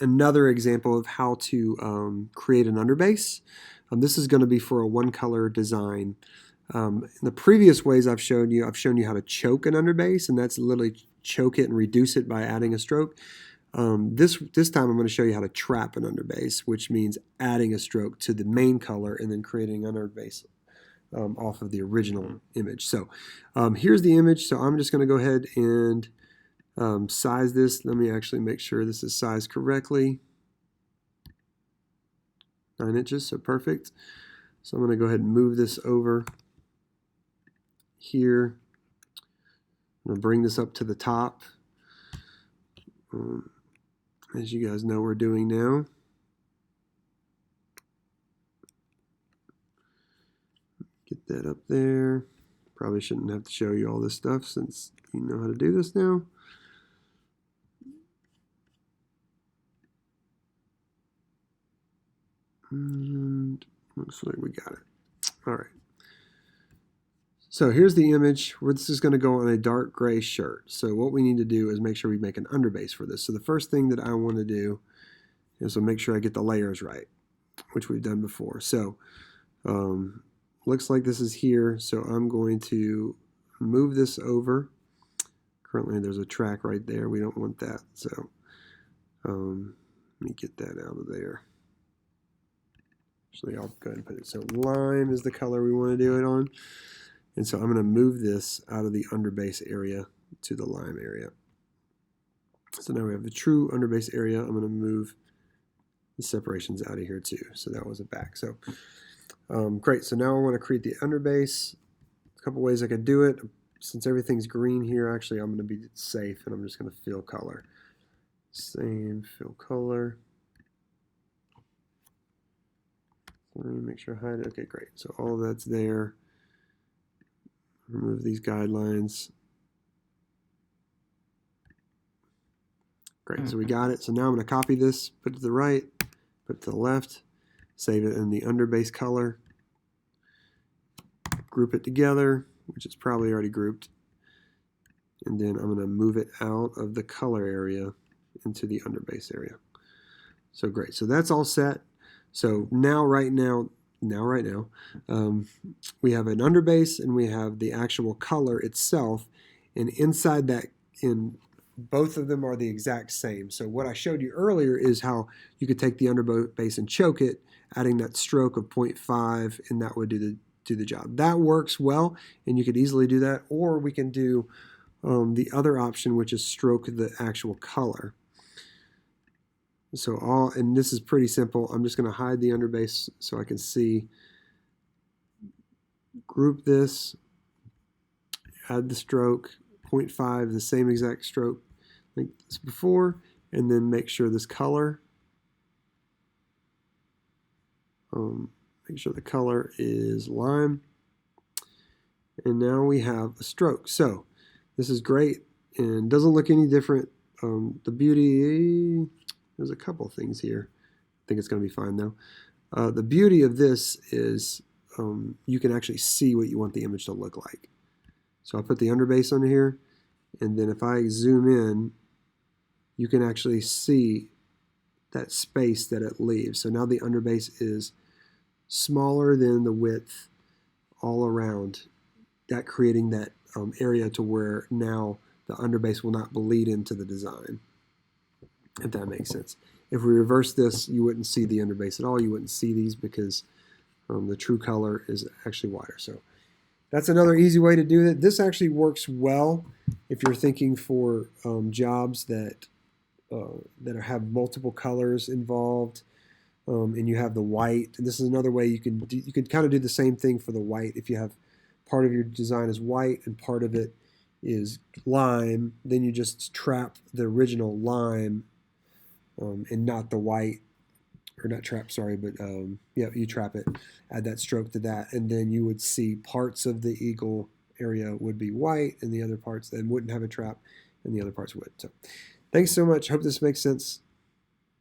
another example of how to create an underbase. This is going to be for a one color design. In the previous ways I've shown you how to choke an underbase, and that's literally choke it and reduce it by adding a stroke. This time I'm going to show you how to trap an underbase, which means adding a stroke to the main color and then creating an underbase off of the original image. So here's the image. So I'm just going to go ahead and size this. Let me actually make sure this is sized correctly. 9 inches, so perfect. So I'm going to go ahead and move this over here. I'm going to bring this up to the top. As you guys know we're doing now. Get that up there. Probably shouldn't have to show you all this stuff since you know how to do this now. And looks like we got it. All right. So here's the image where this is going to go on a dark gray shirt. So what we need to do is make sure we make an underbase for this. So the first thing that I want to do is to make sure I get the layers right, which we've done before. So looks like this is here. So I'm going to move this over. Currently there's a track right there. We don't want that. So let me get that out of there. Actually, I'll go ahead and put it. So lime is the color we want to do it on. And so I'm going to move this out of the underbase area to the lime area. So now we have the true underbase area. I'm going to move the separations out of here too. So that was a back. So great. So now I want to create the underbase. A couple ways I could do it. Since everything's green here, actually I'm going to be safe and I'm just going to fill color. Same fill color. Let me make sure I hide it. Okay, great. So all that's there. Remove these guidelines. Great, so we got it. So now I'm going to copy this, put it to the right, put it to the left, save it in the underbase color, group it together, which is probably already grouped, and then I'm going to move it out of the color area into the underbase area. So great, so that's all set. So right now, we have an underbase and we have the actual color itself, and inside that, both of them are the exact same. So what I showed you earlier is how you could take the underbase and choke it, adding that stroke of 0.5, and that would do the job. That works well, and you could easily do that, or we can do the other option, which is stroke the actual color. So and this is pretty simple. I'm just going to hide the underbase so I can see. Group this, add the stroke, 0.5, the same exact stroke like this before, and then make sure this color, make sure the color is lime. And now we have a stroke. So this is great and doesn't look any different. The beauty, there's a couple things here. I think it's going to be fine though. The beauty of this is you can actually see what you want the image to look like. So I'll put the underbase on here, and then if I zoom in, you can actually see that space that it leaves. So now the underbase is smaller than the width all around, that creating that area to where now the underbase will not bleed into the design, if that makes sense. If we reverse this, you wouldn't see the underbase at all. You wouldn't see these because the true color is actually wider. So that's another easy way to do it. This actually works well if you're thinking for jobs that have multiple colors involved, and you have the white. And this is another way you could kind of do the same thing for the white. If you have part of your design is white and part of it is lime, then you just trap the original lime and not the white. Or not trap, sorry, but yeah, you trap it, add that stroke to that, and then you would see parts of the eagle area would be white, and the other parts then wouldn't have a trap, and the other parts would. So thanks so much. Hope this makes sense.